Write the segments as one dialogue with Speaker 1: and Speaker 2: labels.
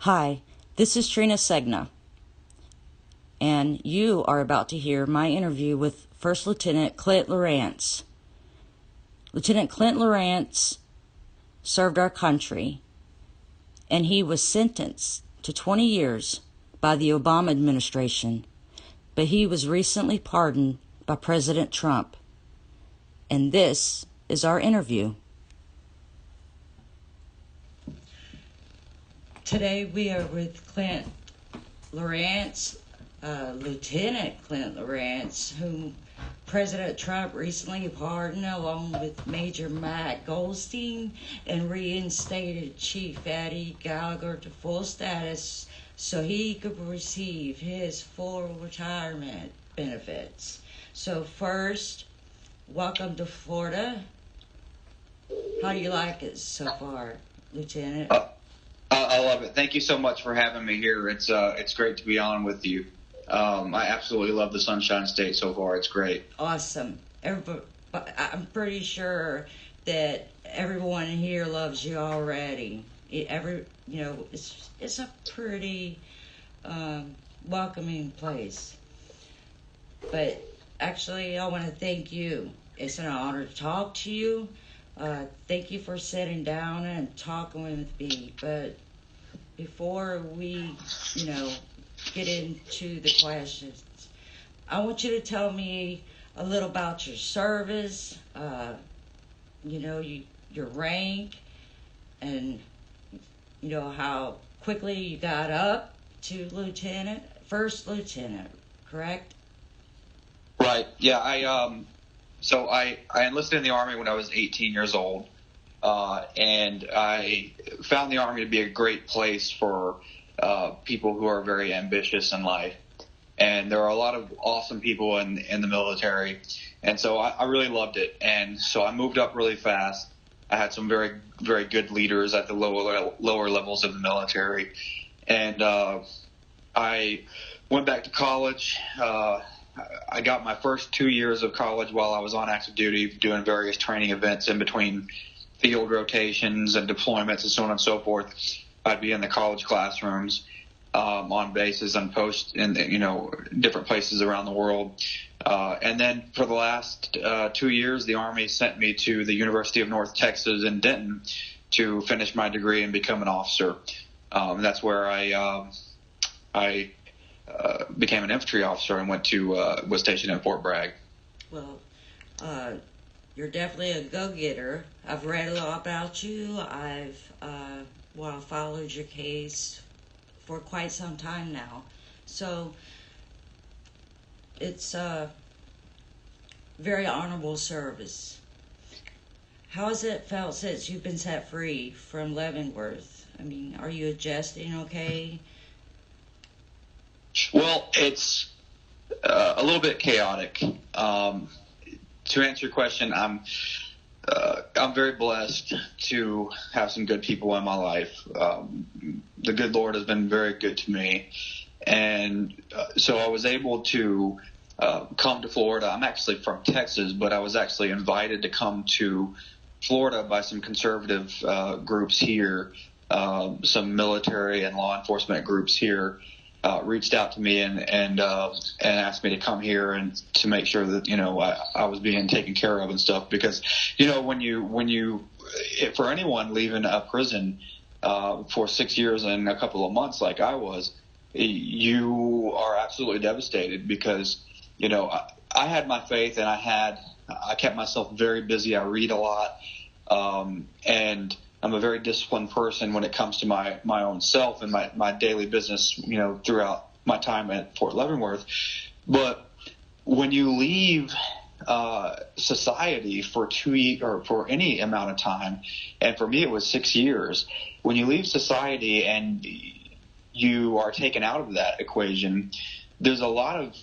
Speaker 1: Hi, this is Trina, and you are about to hear my interview with First Lieutenant Clint Lorance. Lieutenant Clint Lorance served our country, and he was sentenced to 20 years by the Obama administration, but he was recently pardoned by President Trump. And this is our interview. Today we are with Clint Lorance, Lieutenant Clint Lorance, whom President Trump recently pardoned along with Major Matt Goldstein and reinstated Chief Eddie Gallagher to full status so he could receive his full retirement benefits. So first, welcome to Florida. How do you like it so far, Lieutenant?
Speaker 2: I love it. Thank you so much for having me here. It's great to be on with you. I absolutely love the Sunshine State so far. It's great.
Speaker 1: Awesome. I'm pretty sure that everyone here loves you already. It's a pretty welcoming place. But actually, I want to thank you. It's an honor to talk to you. Thank you for sitting down and talking with me. But before we, get into the questions, I want you to tell me a little about your service, your rank, and, how quickly you got up to first lieutenant, correct?
Speaker 2: Right. Yeah. I enlisted in the Army when I was 18 years old, and I found the Army to be a great place for people who are very ambitious in life. And there are a lot of awesome people in the military, and so I really loved it. And so I moved up really fast. I had some very, very good leaders at the lower levels of the military, and I went back to college. I got my first 2 years of college while I was on active duty, doing various training events in between field rotations and deployments and so on and so forth. I'd be in the college classrooms, on bases and posts in different places around the world. And then for the last 2 years, the Army sent me to the University of North Texas in Denton to finish my degree and become an officer. That's where I became an infantry officer and was stationed at Fort Bragg.
Speaker 1: Well, you're definitely a go-getter. I've read a lot about you. I've followed your case for quite some time now. So it's a very honorable service. How has it felt since you've been set free from Leavenworth? I mean, are you adjusting okay?
Speaker 2: Well, it's a little bit chaotic. To answer your question, I'm very blessed to have some good people in my life. The good Lord has been very good to me, and so I was able to come to Florida. I'm actually from Texas, but I was actually invited to come to Florida by some conservative groups here, some military and law enforcement groups here. Reached out to me and asked me to come here and to make sure that I was being taken care of and stuff, because when you for anyone leaving a prison for 6 years and a couple of months like I was, you are absolutely devastated, because I had my faith, and I kept myself very busy. I read a lot, and I'm a very disciplined person when it comes to my own self and my daily business, throughout my time at Fort Leavenworth. But when you leave society for 2 years or for any amount of time, and for me it was 6 years, when you leave society and you are taken out of that equation, there's a lot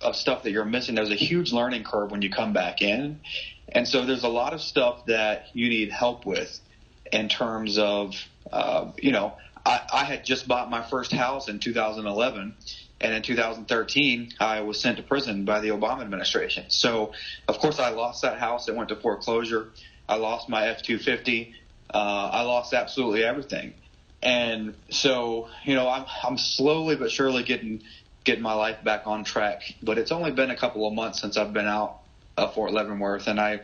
Speaker 2: of stuff that you're missing. There's a huge learning curve when you come back in, and so there's a lot of stuff that you need help with. In terms of, I had just bought my first house in 2011, and in 2013, I was sent to prison by the Obama administration. So, of course, I lost that house. It went to foreclosure. I lost my F-250. I lost absolutely everything. And so, I'm slowly but surely getting my life back on track. But it's only been a couple of months since I've been out of Fort Leavenworth, and I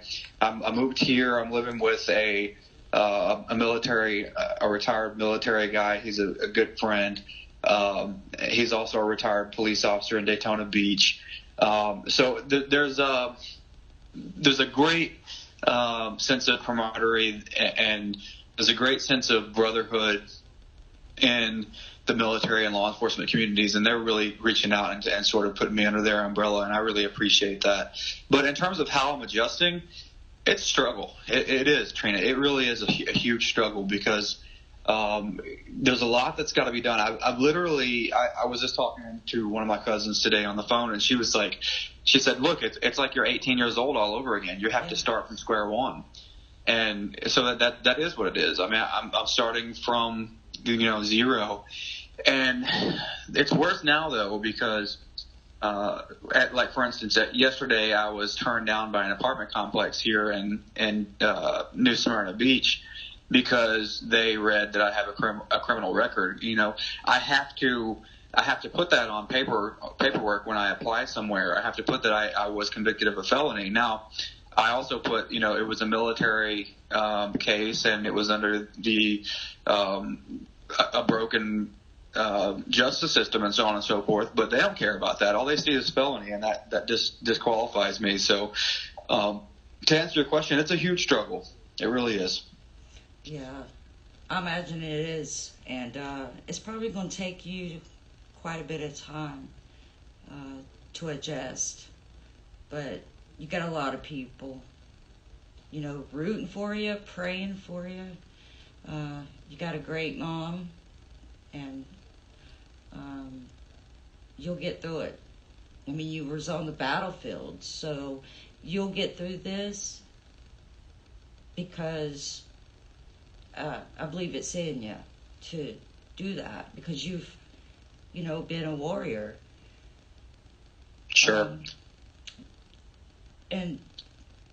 Speaker 2: moved here. I'm living with a retired military guy. He's a good friend. He's also a retired police officer in Daytona Beach. So there's a great sense of camaraderie, and there's a great sense of brotherhood in the military and law enforcement communities, and they're really reaching out and sort of putting me under their umbrella, and I really appreciate that. But in terms of how I'm adjusting, it's a struggle. It is, Trina. It really is a huge struggle because there's a lot that's got to be done. I was just talking to one of my cousins today on the phone, and she said, look, it's like you're 18 years old all over again. You have to start from square one. And so that is what it is. I mean, I'm starting from, zero. And it's worse now, though, because for instance, yesterday I was turned down by an apartment complex here in New Smyrna Beach because they read that I have a criminal record. I have to put that on paperwork when I apply somewhere. I have to put that I was convicted of a felony. Now, I also put, it was a military case, and it was under the a broken justice system and so on and so forth. But they don't care about that. All they see is felony, and that just disqualifies me. So to answer your question, it's a huge struggle. It really is.
Speaker 1: Yeah, I imagine it is. And it's probably going to take you quite a bit of time to adjust. But you got a lot of people, rooting for you, praying for you. You got a great mom, and you'll get through it. I mean, you was on the battlefield, so you'll get through this because I believe it's in you to do that because you've, been a warrior.
Speaker 2: Sure.
Speaker 1: And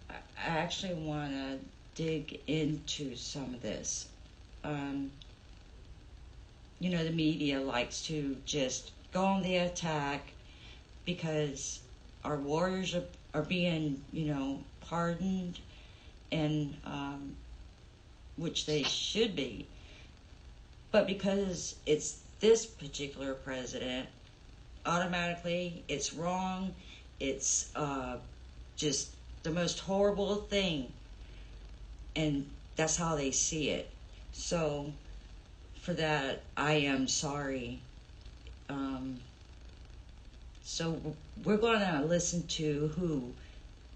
Speaker 1: I actually want to dig into some of this. The media likes to just go on the attack because our warriors are being, pardoned, and which they should be. But because it's this particular president, automatically it's wrong. It's just the most horrible thing, and that's how they see it. So for that, I am sorry. So we're going to listen to who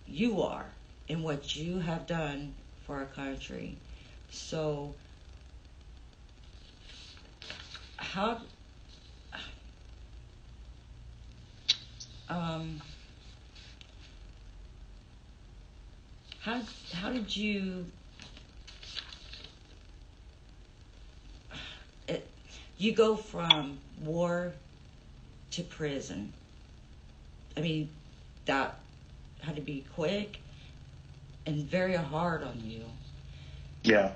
Speaker 1: you are and what you have done for our country. So how did you go from war to prison? I mean, that had to be quick and very hard on you.
Speaker 2: Yeah,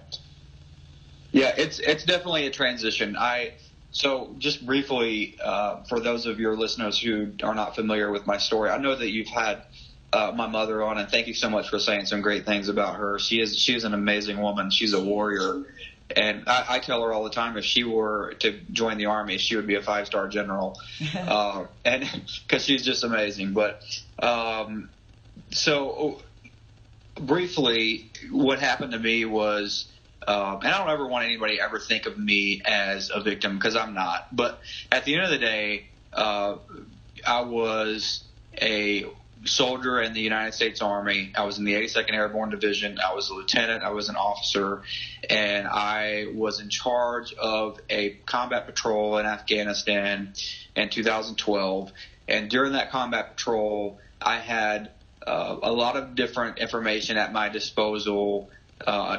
Speaker 2: it's definitely a transition. So just briefly, for those of your listeners who are not familiar with my story, I know that you've had my mother on, and thank you so much for saying some great things about her. She is an amazing woman. She's a warrior. And I tell her all the time, if she were to join the Army, she would be a 5-star general, and because she's just amazing. But so briefly, what happened to me was, and I don't ever want anybody to ever think of me as a victim because I'm not. But at the end of the day, I was a soldier in the United States Army. I was in the 82nd Airborne Division. I was a lieutenant. I was an officer, and I was in charge of a combat patrol in Afghanistan in 2012. And during that combat patrol, I had a lot of different information at my disposal,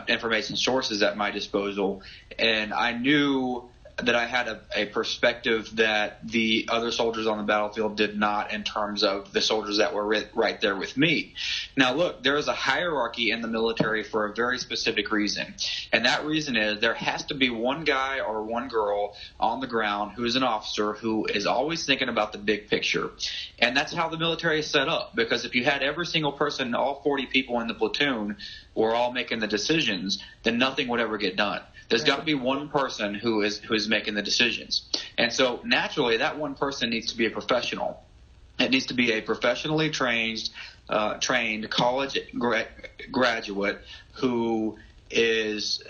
Speaker 2: information sources at my disposal, and I knew that I had a perspective that the other soldiers on the battlefield did not, in terms of the soldiers that were right there with me. Now, look, there is a hierarchy in the military for a very specific reason, and that reason is there has to be one guy or one girl on the ground who is an officer who is always thinking about the big picture. And that's how the military is set up, because if you had every single person, all 40 people in the platoon were all making the decisions, then nothing would ever get done. There's got to be one person who is making the decisions. And so naturally that one person needs to be a professional. It needs to be a professionally trained college graduate who is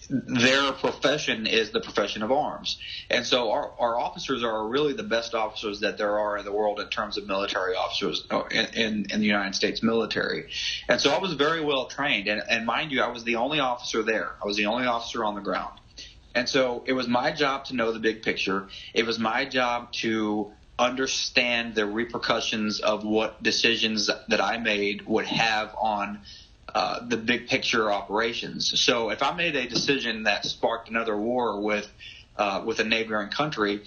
Speaker 2: their profession is the profession of arms. And so our officers are really the best officers that there are in the world in terms of military officers in the United States military. And so I was very well trained. And mind you, I was the only officer there. I was the only officer on the ground. And so it was my job to know the big picture. It was my job to understand the repercussions of what decisions that I made would have on the big picture operations. So if I made a decision that sparked another war with a neighboring country,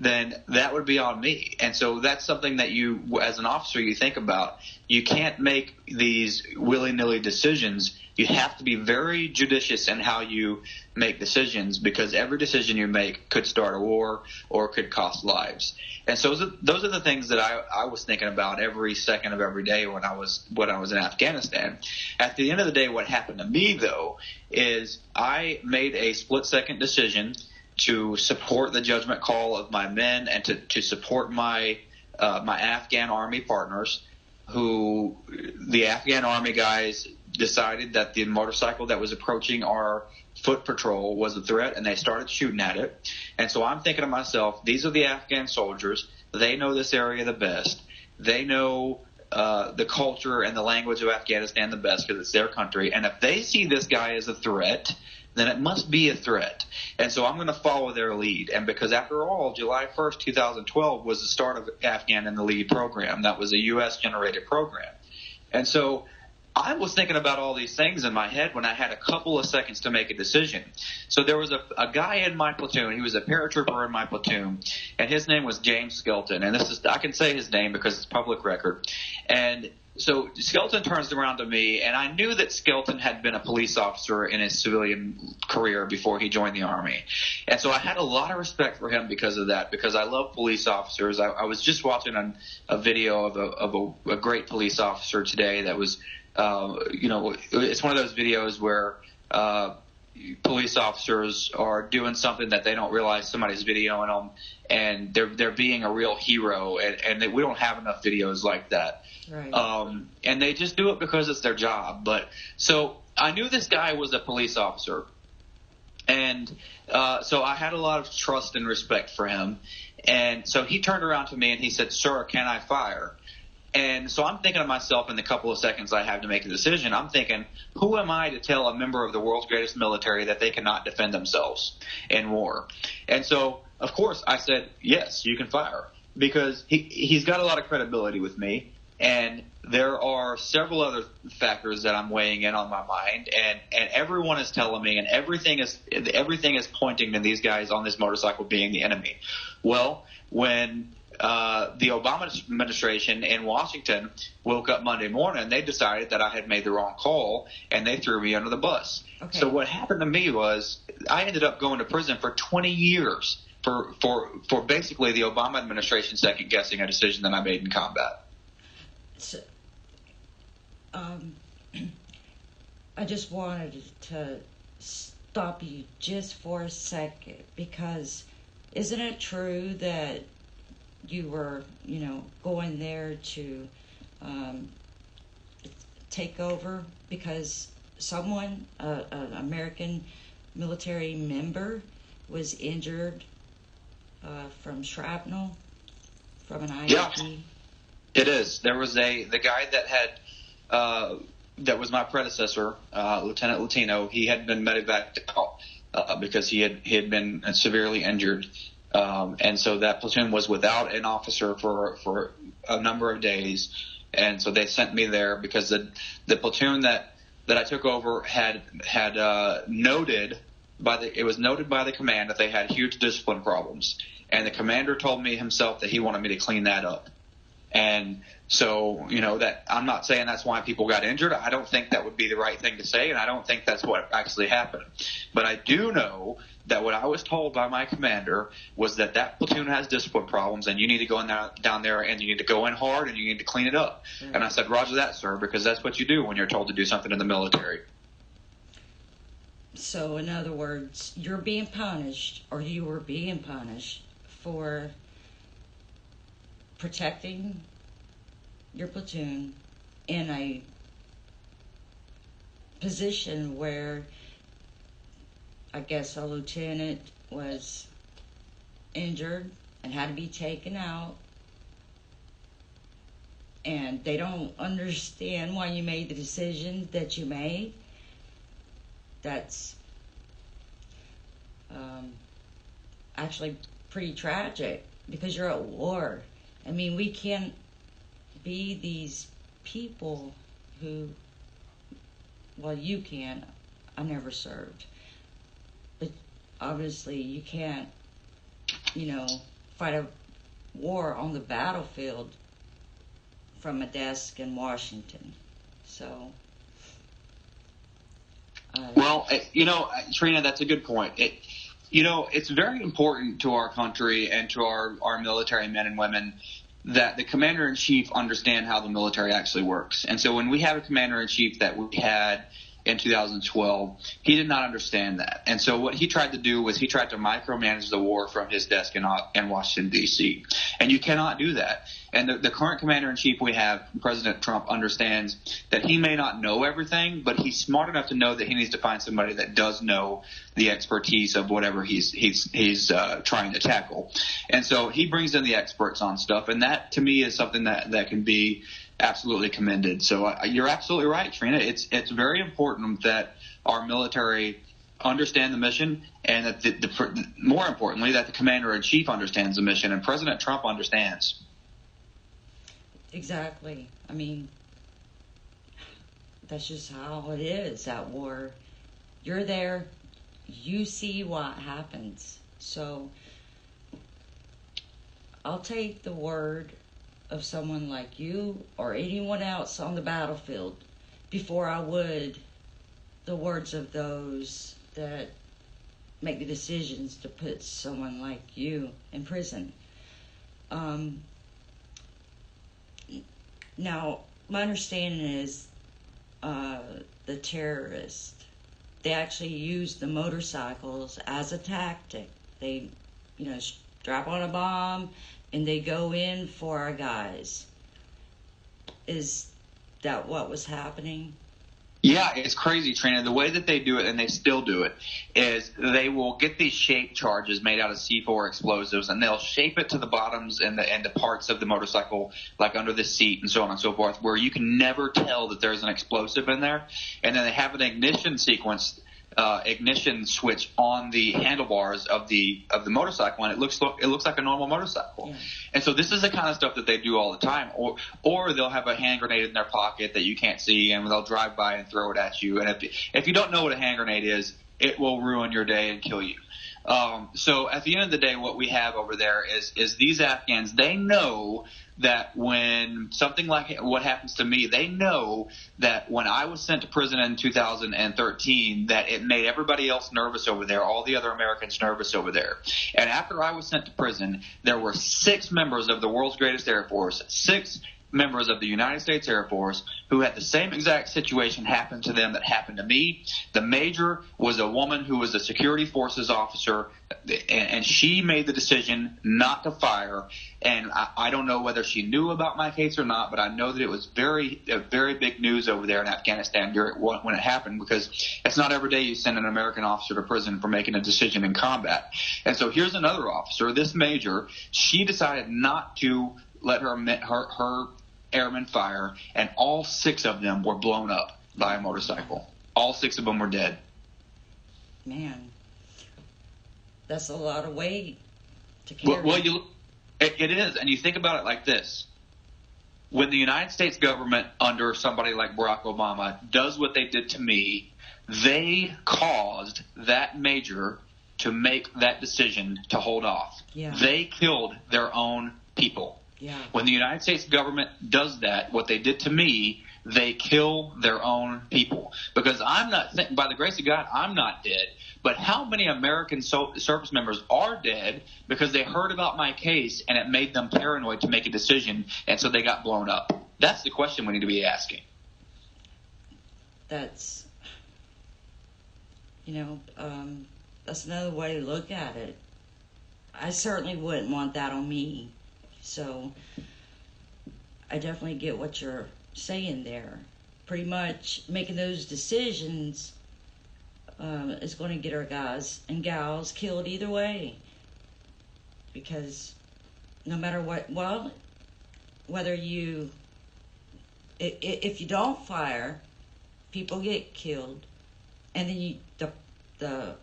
Speaker 2: then that would be on me. And so that's something that you, as an officer, you think about. You can't make these willy-nilly decisions. You have to be very judicious in how you make decisions, because every decision you make could start a war or could cost lives. And so those are the things that I was thinking about every second of every day when I was in Afghanistan. At the end of the day, what happened to me, though, is I made a split-second decision to support the judgment call of my men and to support my Afghan Army partners, who the Afghan Army guys decided that the motorcycle that was approaching our foot patrol was a threat, and they started shooting at it. And so I'm thinking to myself, these are the Afghan soldiers. They know this area the best. They know the culture and the language of Afghanistan the best, because it's their country. And if they see this guy as a threat, then it must be a threat. And so I'm going to follow their lead. And because after all, July 1st, 2012 was the start of Afghan in the Lead program. That was a U.S.-generated program. And so I was thinking about all these things in my head when I had a couple of seconds to make a decision. So there was a guy in my platoon. He was a paratrooper in my platoon, and his name was James Skelton. And I can say his name because it's public record. And so Skelton turns around to me, and I knew that Skelton had been a police officer in his civilian career before he joined the Army. And so I had a lot of respect for him because of that, because I love police officers. I was just watching a video of a great police officer today that was it's one of those videos where police officers are doing something that they don't realize somebody's videoing them, and they're being a real hero, and we don't have enough videos like that.
Speaker 1: Right.
Speaker 2: And they just do it because it's their job. But so I knew this guy was a police officer, and so I had a lot of trust and respect for him. And so he turned around to me and he said, "Sir, can I fire?" And so I'm thinking to myself, in the couple of seconds I have to make a decision, I'm thinking, who am I to tell a member of the world's greatest military that they cannot defend themselves in war? And so, of course, I said, yes, you can fire, because he's got a lot of credibility with me. And there are several other factors that I'm weighing in on my mind, and everyone is telling me, and everything is pointing to these guys on this motorcycle being the enemy. Well, when the Obama administration in Washington woke up Monday morning, they decided that I had made the wrong call, and they threw me under the bus. Okay. So what happened to me was I ended up going to prison for 20 years for basically the Obama administration second guessing a decision that I made in combat.
Speaker 1: So, I just wanted to stop you just for a second, because isn't it true that you were, going there to take over because someone, an American military member, was injured from shrapnel from an IED?
Speaker 2: Yeah. It is. There was the guy that had that was my predecessor, Lieutenant Latino. He had been medevaced out because he had been severely injured, and so that platoon was without an officer for a number of days, and so they sent me there because the platoon that I took over had noted it was noted by the command that they had huge discipline problems, and the commander told me himself that he wanted me to clean that up. And so, that I'm not saying that's why people got injured. I don't think that would be the right thing to say, and I don't think that's what actually happened. But I do know that what I was told by my commander was that platoon has discipline problems, and you need to go down there, and you need to go in hard, and you need to clean it up. Mm-hmm. And I said, Roger that, sir, because that's what you do when you're told to do something in the military.
Speaker 1: So, in other words, you're being punished, or you were being punished for protecting your platoon in a position where I guess a lieutenant was injured and had to be taken out, and they don't understand why you made the decision that you made. That's actually pretty tragic, because you're at war. I mean, we can't be these people who, well, you can. I never served. But obviously you can't, fight a war on the battlefield from a desk in Washington. So.
Speaker 2: Well, Trina, that's a good point. It's very important to our country and to our military men and women that the commander-in-chief understand how the military actually works. And so when we have a commander-in-chief that we had in 2012, he did not understand that. And so what he tried to do was he tried to micromanage the war from his desk in Washington, D.C. And you cannot do that. And the current commander-in-chief we have, President Trump, understands that he may not know everything, but he's smart enough to know that he needs to find somebody that does know the expertise of whatever he's trying to tackle. And so he brings in the experts on stuff, and that, to me, is something that can be absolutely commended. So you're absolutely right, Trina. It's very important that our military understand the mission, and that more importantly, that the commander-in-chief understands the mission, and President Trump understands.
Speaker 1: Exactly. I mean, that's just how it is at war. You're there, you see what happens. So I'll take the word of someone like you or anyone else on the battlefield before I would the words of those that make the decisions to put someone like you in prison. Now, my understanding is the terrorists, they actually use the motorcycles as a tactic. They, strap on a bomb and they go in for our guys. Is that what was happening?
Speaker 2: Yeah, it's crazy, Trina. The way that they do it, and they still do it, is they will get these shape charges made out of C4 explosives, and they'll shape it to the bottoms and the parts of the motorcycle, like under the seat and so on and so forth, where you can never tell that there's an explosive in there. And then they have an ignition switch on the handlebars of the motorcycle, and it looks like a normal motorcycle. Yeah. And so this is the kind of stuff that they do all the time. Or they'll have a hand grenade in their pocket that you can't see, and they'll drive by and throw it at you. And if you don't know what a hand grenade is, it will ruin your day and kill you. So at the end of the day, what we have over there is these Afghans, they know that when something like what happens to me, they know that when I was sent to prison in 2013, that it made everybody else nervous over there, all the other Americans nervous over there. And after I was sent to prison, there were 6 members of the world's greatest Air Force, 6 members of the United States Air Force, who had the same exact situation happen to them that happened to me. The major was a woman who was a security forces officer, and she made the decision not to fire. And I don't know whether she knew about my case or not, but I know that it was very big news over there in Afghanistan when it happened, because it's not every day you send an American officer to prison for making a decision in combat. And so here's another officer, this major, she decided not to let her airmen fire, and all 6 of them were blown up by a motorcycle. All 6 of them were dead.
Speaker 1: Man, that's a lot of weight to carry.
Speaker 2: Well, it is, and you think about it like this. When the United States government, under somebody like Barack Obama, does what they did to me, they caused that major to make that decision to hold off.
Speaker 1: Yeah.
Speaker 2: They killed their own people.
Speaker 1: Yeah.
Speaker 2: When the United States government does that, what they did to me, they kill their own people. Because I'm not, by the grace of God, I'm not dead. But how many American service members are dead because they heard about my case and it made them paranoid to make a decision, and so they got blown up? That's the question we need to be asking.
Speaker 1: That's, that's another way to look at it. I certainly wouldn't want that on me. So I definitely get what you're saying there. Pretty much making those decisions is going to get our guys and gals killed either way. Because no matter what, well, whether you, if you don't fire, people get killed, and then the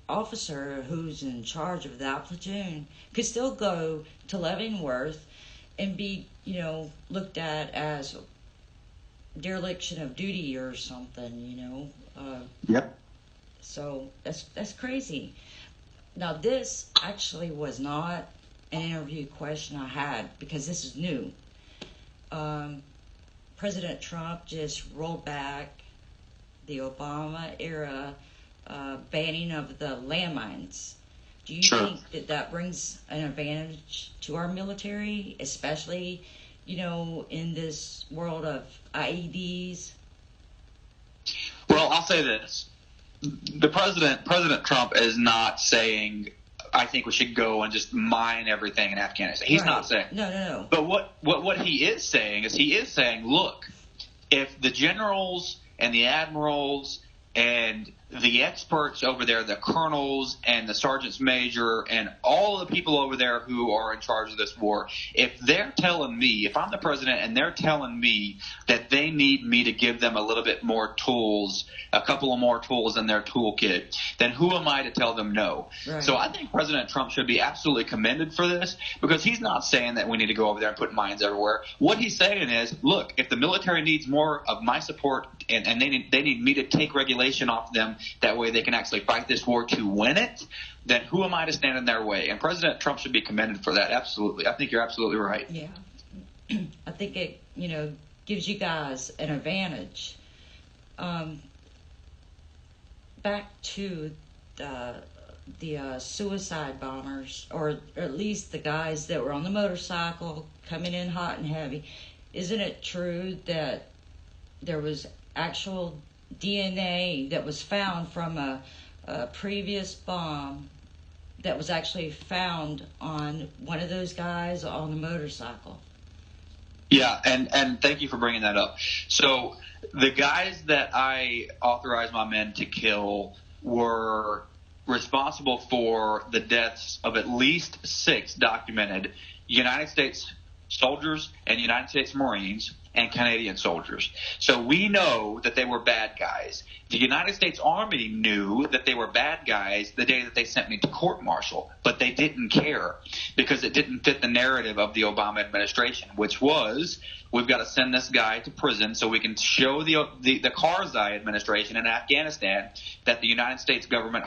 Speaker 1: officer who's in charge of that platoon could still go to Leavenworth and be, looked at as dereliction of duty or something,
Speaker 2: Yep.
Speaker 1: So that's crazy. Now, this actually was not an interview question I had, because this is new. President Trump just rolled back the Obama era banning of the landmines. Do you
Speaker 2: Sure.
Speaker 1: think that brings an advantage to our military, especially, in this world of IEDs?
Speaker 2: Well, I'll say this. President Trump is not saying, I think we should go and just mine everything in Afghanistan. He's
Speaker 1: Right.
Speaker 2: not saying.
Speaker 1: No.
Speaker 2: But what he is saying is, look, if the generals and the admirals and the experts over there, the colonels and the sergeants major and all of the people over there who are in charge of this war, if they're telling me, if I'm the president and they're telling me that they need me to give them a little bit more tools, a couple of more tools in their toolkit, then who am I to tell them no?
Speaker 1: Right.
Speaker 2: So I think President Trump should be absolutely commended for this, because he's not saying that we need to go over there and put mines everywhere. What he's saying is, look, if the military needs more of my support and they need me to take regulation off them, that way they can actually fight this war to win it, then who am I to stand in their way? And President Trump should be commended for that. Absolutely. I think you're absolutely right.
Speaker 1: Yeah. I think it, gives you guys an advantage. Back to the suicide bombers, or at least the guys that were on the motorcycle coming in hot and heavy. Isn't it true that there was actual DNA that was found from a previous bomb that was actually found on one of those guys on the motorcycle?
Speaker 2: Yeah, and thank you for bringing that up. So the guys that I authorized my men to kill were responsible for the deaths of at least 6 documented United States soldiers and United States Marines and Canadian soldiers. So we know that they were bad guys. The United States Army knew that they were bad guys the day that they sent me to court-martial, but they didn't care because it didn't fit the narrative of the Obama administration, which was, we've got to send this guy to prison so we can show the Karzai administration in Afghanistan that the United States government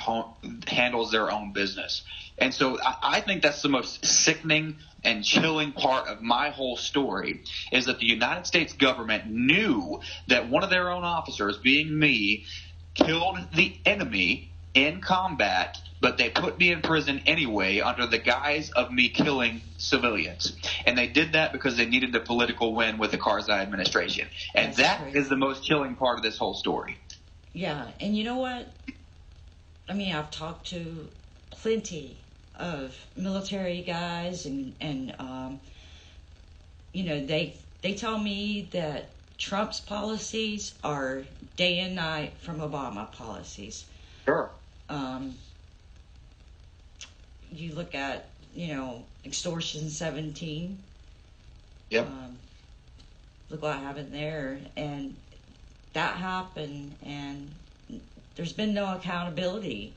Speaker 2: handles their own business. And so I think that's the most sickening and chilling part of my whole story, is that the United States government knew that one of their own officers, being me, killed the enemy in combat, but they put me in prison anyway under the guise of me killing civilians. And they did that because they needed the political win with the Karzai administration. And
Speaker 1: That's
Speaker 2: that
Speaker 1: crazy.
Speaker 2: is the most chilling part of this whole story.
Speaker 1: Yeah, and you know what? I mean, I've talked to plenty of military guys, and they tell me that Trump's policies are day and night from Obama policies.
Speaker 2: Sure.
Speaker 1: You look at, extortion 17.
Speaker 2: Yep.
Speaker 1: Look what happened there, and that happened, and there's been no accountability.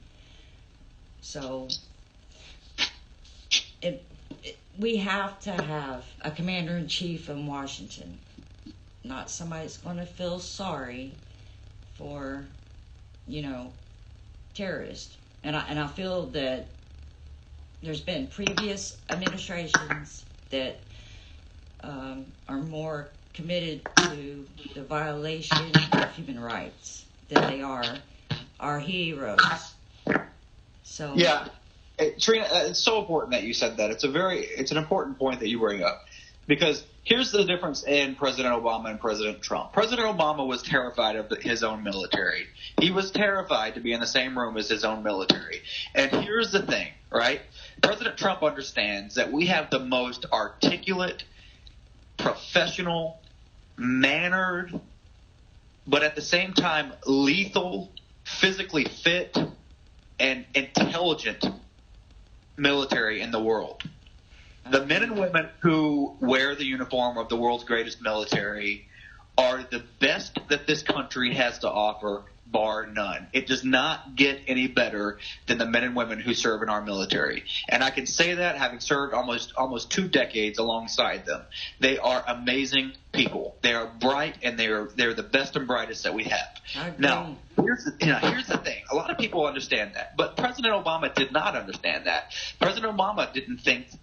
Speaker 1: So we have to have a commander-in-chief in Washington, not somebody that's going to feel sorry for terrorist. And I feel that there's been previous administrations that are more committed to the violation of human rights than they are our heroes. So
Speaker 2: yeah, Trina, it's so important that you said that. It's an important point that you bring up, because here's the difference in President Obama and President Trump. President Obama was terrified of his own military. He was terrified to be in the same room as his own military. And here's the thing, right? President Trump understands that we have the most articulate, professional, mannered, but at the same time lethal, physically fit, and intelligent military in the world. The men and women who wear the uniform of the world's greatest military are the best that this country has to offer, bar none. It does not get any better than the men and women who serve in our military. And I can say that having served almost 2 decades alongside them. They are amazing people. They are bright, and they're the best and brightest that we have. Now, here's the thing. A lot of people understand that, but President Obama did not understand that. President Obama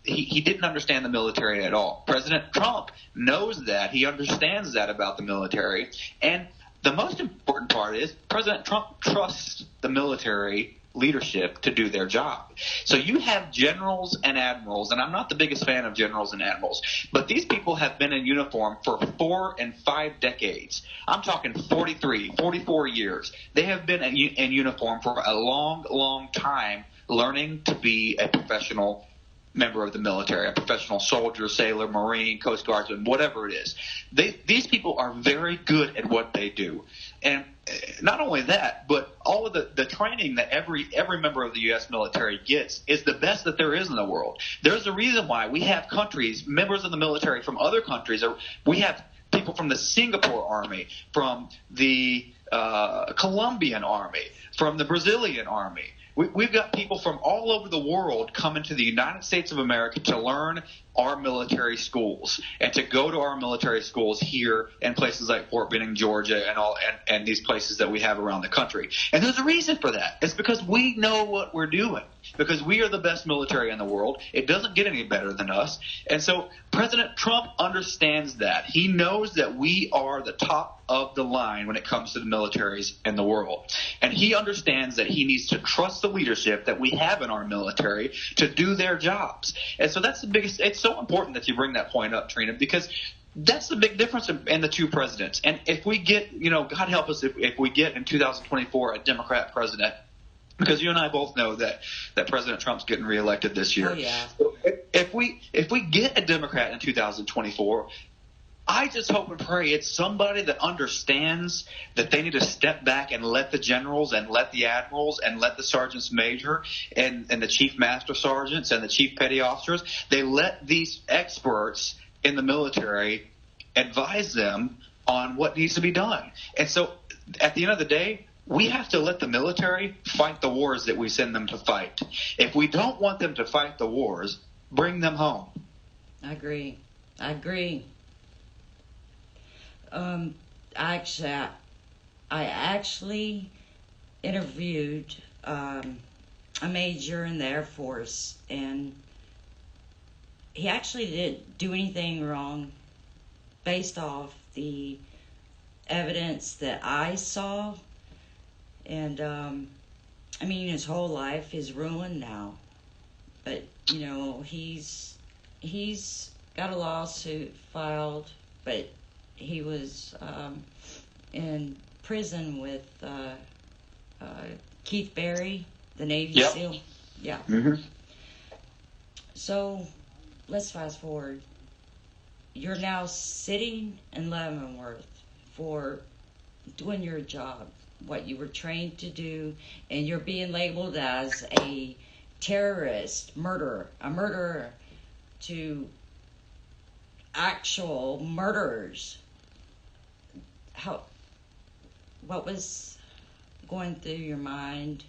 Speaker 2: he didn't understand the military at all. President Trump knows that. He understands that about the military. And the most important part is President Trump trusts the military leadership to do their job. So you have generals and admirals, and I'm not the biggest fan of generals and admirals, but these people have been in uniform for 4 and 5 decades. I'm talking 43, 44 years. They have been in uniform for a long, long time, learning to be a professional member of the military, a professional soldier, sailor, Marine, Coast Guardsman, whatever it is. These people are very good at what they do. And not only that, but all of the training that every member of the U.S. military gets is the best that there is in the world. There's a reason why we have countries, members of the military from other countries. We have people from the Singapore Army, from the Colombian Army, from the Brazilian Army. We've got people from all over the world coming to the United States of America to learn our military schools and to go to our military schools here in places like Fort Benning, Georgia, and these places that we have around the country. And there's a reason for that. It's because we know what we're doing, because we are the best military in the world. It doesn't get any better than us. And so President Trump understands that. He knows that we are the top of the line when it comes to the militaries in the world. And he understands that he needs to trust the leadership that we have in our military to do their jobs. And so that's the biggest – it's so important that you bring that point up, Trina, because that's the big difference in the two presidents. And if we get – God help us if we get in 2024 a Democrat president, because you and I both know that President Trump's getting reelected this year.
Speaker 1: Oh, yeah.
Speaker 2: So if we get a Democrat in 2024 – I just hope and pray it's somebody that understands that they need to step back and let the generals and let the admirals and let the sergeants major and the chief master sergeants and the chief petty officers, they let these experts in the military advise them on what needs to be done. And so at the end of the day, we have to let the military fight the wars that we send them to fight. If we don't want them to fight the wars, bring them home.
Speaker 1: I agree. I actually interviewed a major in the Air Force, and he actually didn't do anything wrong based off the evidence that I saw. And his whole life is ruined now, but he's got a lawsuit filed, but he was in prison with Keith Berry, the Navy SEAL. Yeah.
Speaker 2: Mm-hmm.
Speaker 1: So let's fast forward. You're now sitting in Leavenworth for doing your job, what you were trained to do, and you're being labeled as a terrorist, a murderer to actual murderers. What was going through your mind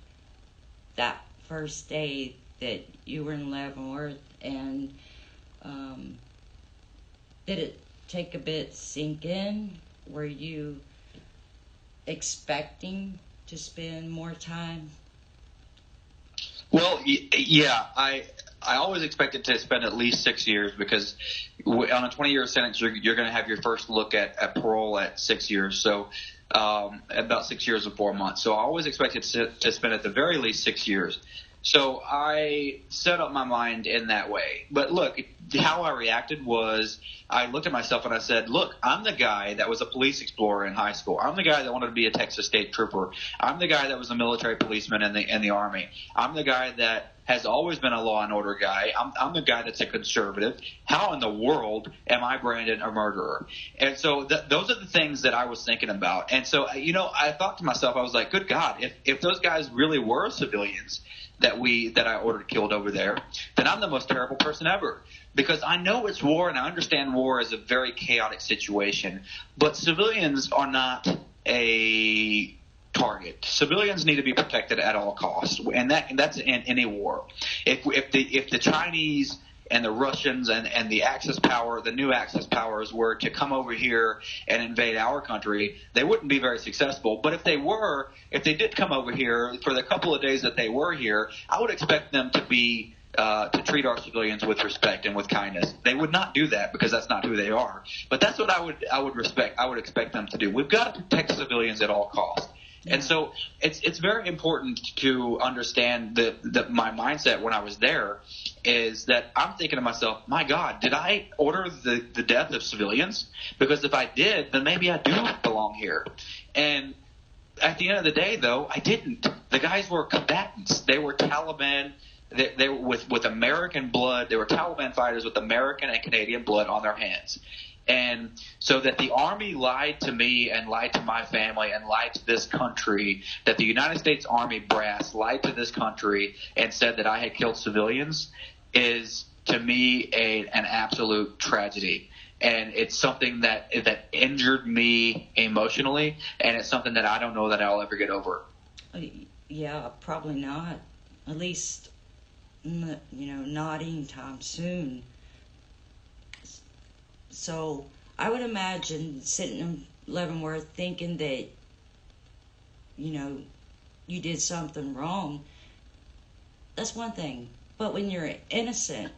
Speaker 1: that first day that you were in Leavenworth, and did it take a bit sink in? Were you expecting to spend more time?
Speaker 2: Well, yeah, I always expected to spend at least 6 years because on a 20-year sentence, you're going to have your first look at parole at 6 years. So about 6 years and 4 months. So I always expected to spend at the very least 6 years. So I set up my mind in that way. But look, how I reacted was I looked at myself and I said, look, I'm the guy that was a police explorer in high school. I'm the guy that wanted to be a Texas State Trooper. I'm the guy that was a military policeman in the Army. I'm the guy that has always been a law and order guy. I'm the guy that's a conservative. How in the world am I branded a murderer? And so those are the things that I was thinking about. And so, I thought to myself, I was like, good God, if those guys really were civilians that I ordered killed over there, then I'm the most terrible person ever. Because I know it's war and I understand war is a very chaotic situation, but civilians are not a target. Civilians need to be protected at all costs, and that's in any war. If the Chinese and the Russians and the Axis power, the new Axis powers, were to come over here and invade our country, they wouldn't be very successful. But if they did come over here for the couple of days that they were here, I would expect them to treat our civilians with respect and with kindness. They would not do that because that's not who they are. But that's what I would expect them to do. We've got to protect civilians at all costs. And so it's very important to understand that my mindset when I was there is that I'm thinking to myself, my God, did I order the death of civilians? Because if I did, then maybe I do belong here. And at the end of the day, though, I didn't. The guys were combatants. They were Taliban. They were with American blood. They were Taliban fighters with American and Canadian blood on their hands. And so that the Army lied to me and lied to my family and lied to this country, that the United States Army brass lied to this country and said that I had killed civilians is, to me, an absolute tragedy. And it's something that injured me emotionally, and it's something that I don't know that I'll ever get over.
Speaker 1: Yeah, probably not. At least, not anytime soon. So I would imagine sitting in Leavenworth thinking that, you did something wrong. That's one thing. But when you're innocent,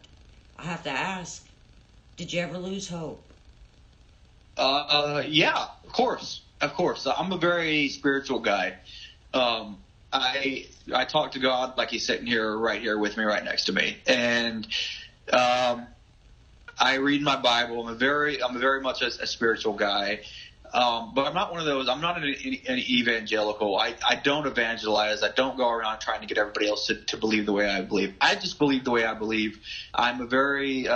Speaker 1: I have to ask, did you ever lose hope?
Speaker 2: Yeah, of course. I'm a very spiritual guy. I talk to God like he's sitting right here with me, right next to me. And, I read my Bible. I'm very much a spiritual guy, but I'm not one of those. I'm not an evangelical. I don't evangelize. I don't go around trying to get everybody else to believe the way I believe. I just believe the way I believe. I'm a very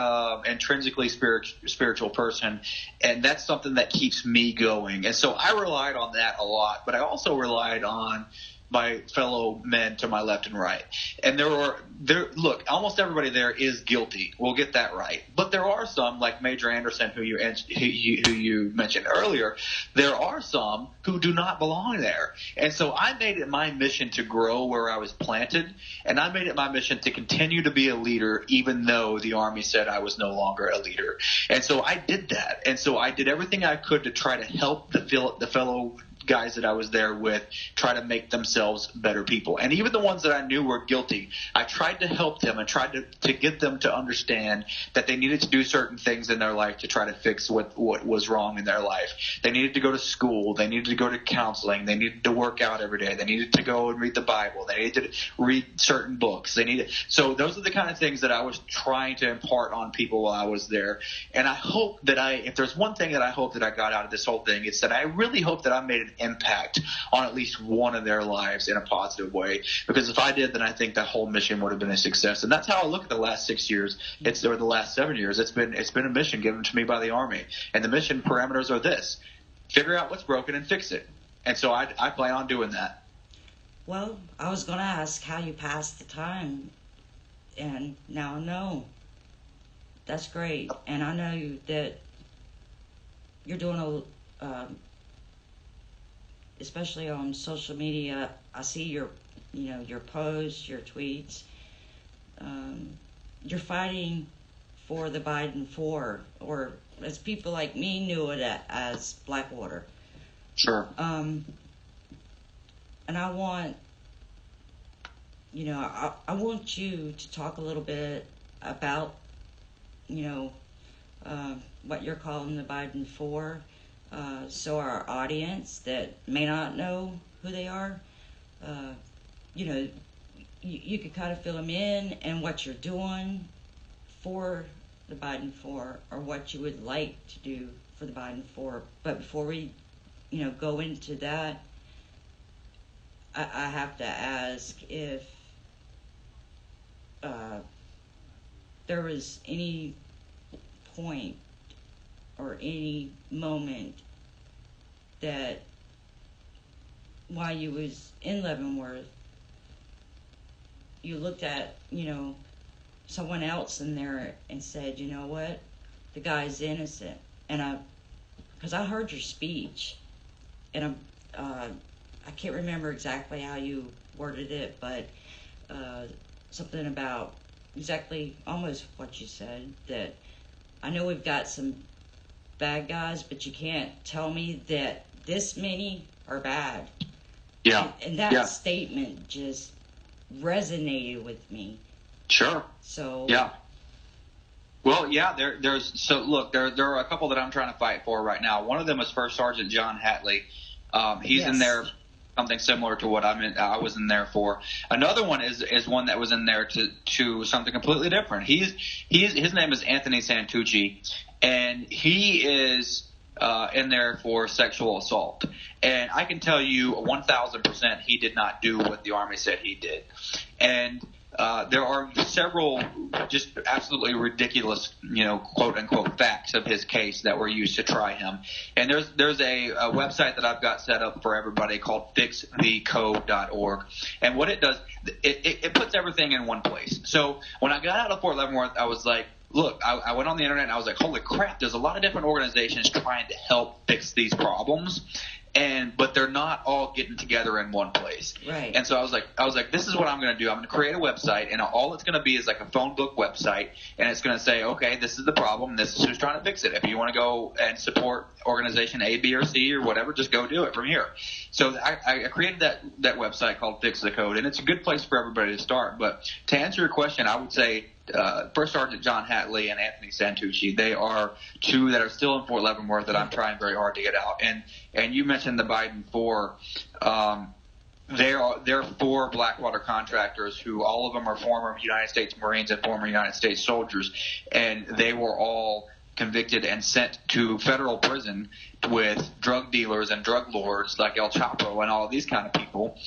Speaker 2: intrinsically spiritual person, and that's something that keeps me going. And so I relied on that a lot, but I also relied on my fellow men to my left and right. And look, almost everybody there is guilty. We'll get that right. But there are some, like Major Anderson, who you mentioned earlier, there are some who do not belong there. And so I made it my mission to grow where I was planted, and I made it my mission to continue to be a leader even though the Army said I was no longer a leader. And so I did that. And so I did everything I could to try to help the fellow guys that I was there with try to make themselves better people. And even the ones that I knew were guilty, I tried to help them and tried to get them to understand that they needed to do certain things in their life to try to fix what was wrong in their life. They needed to go to school. They needed to go to counseling. They needed to work out every day. They needed to go and read the Bible. They needed to read certain books. So those are the kind of things that I was trying to impart on people while I was there. And I hope that if there's one thing that I hope that I got out of this whole thing, it's that I really hope that I made an impact on at least one of their lives in a positive way, because if I did, then I think that whole mission would have been a success. And that's how I look at the last 6 years, or the last 7 years. It's been a mission given to me by the Army, and the mission parameters are this: figure out what's broken and fix it. And so I plan on doing that.
Speaker 1: Well, I was going to ask how you passed the time, and now I know. That's great. And I know that you're doing especially on social media, I see your posts, your tweets. You're fighting for the Biden 4, or as people like me knew it as Blackwater.
Speaker 2: Sure.
Speaker 1: and I want, I want you to talk a little bit about, you know, what you're calling the Biden 4, so our audience that may not know who they are, you know, you could kind of fill them in and what you're doing for the Biden 4 or what you would like to do for the Biden 4. But before we, go into that, I have to ask if there was any point or any moment that while you was in Leavenworth, you looked at, someone else in there and said, you know what, the guy's innocent. And because I heard your speech, and I can't remember exactly how you worded it, but something about exactly almost what you said, that I know we've got some bad guys, but you can't tell me that this many are bad.
Speaker 2: Yeah.
Speaker 1: And that statement just resonated with me.
Speaker 2: Sure.
Speaker 1: So.
Speaker 2: Yeah. Well, yeah, look, there are a couple that I'm trying to fight for right now. One of them is First Sergeant John Hatley. He's in there, something similar to what I was in there for. Another one is one that was in there to something completely different. His name is Anthony Santucci, and he is in there for sexual assault. And I can tell you 1,000% he did not do what the Army said he did. And there are several just absolutely ridiculous, quote unquote facts of his case that were used to try him. And there's a website that I've got set up for everybody called fixthecode.org. And what it does, it puts everything in one place. So when I got out of Fort Leavenworth, I was like, look, I went on the internet and I was like, holy crap, there's a lot of different organizations trying to help fix these problems. But they're not all getting together in one place.
Speaker 1: Right.
Speaker 2: And so I was like, this is what I'm going to do. I'm going to create a website, and all it's going to be is like a phone book website, and it's going to say, okay, this is the problem, this is who's trying to fix it. If you want to go and support organization A, B, or C or whatever, just go do it from here. So I created that website called Fix the Code, and it's a good place for everybody to start. But to answer your question, I would say First Sergeant John Hatley and Anthony Santucci, they are two that are still in Fort Leavenworth that I'm trying very hard to get out. And you mentioned the Biden 4. They're 4 Blackwater contractors who all of them are former United States Marines and former United States soldiers, and they were all convicted and sent to federal prison with drug dealers and drug lords like El Chapo and all of these kind of people,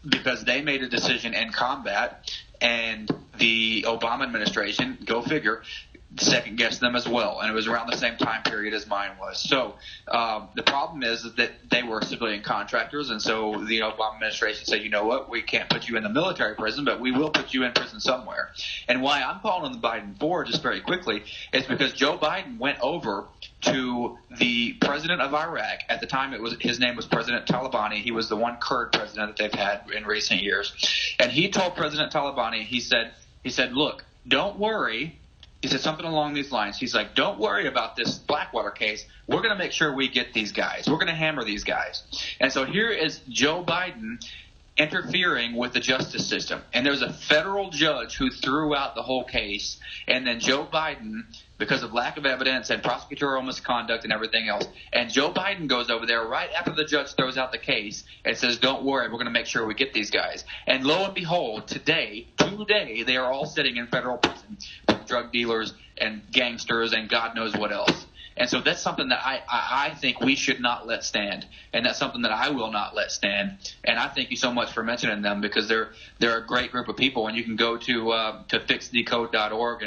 Speaker 2: because they made a decision in combat, and the Obama administration, go figure, second guessed them as well, and it was around the same time period as mine was. So the problem is that they were civilian contractors, and so the Obama administration said, you know what, we can't put you in the military prison, but we will put you in prison somewhere. And why I'm calling the Biden 4, just very quickly, is because Joe Biden went over to the president of Iraq. At the time, his name was President Talabani. He was the one Kurd president that they've had in recent years. And he told President Talabani, he said, look, don't worry. He said something along these lines. He's like, don't worry about this Blackwater case. We're going to make sure we get these guys. We're going to hammer these guys. And so here is Joe Biden interfering with the justice system. And there's a federal judge who threw out the whole case. And then Joe Biden, because of lack of evidence and prosecutorial misconduct and everything else, and Joe Biden goes over there right after the judge throws out the case and says, don't worry, we're going to make sure we get these guys. And lo and behold, today, they are all sitting in federal prison for drug dealers and gangsters and God knows what else. And so that's something that I think we should not let stand, and that's something that I will not let stand. And I thank you so much for mentioning them, because they're a great group of people, and you can go to fixthecode.org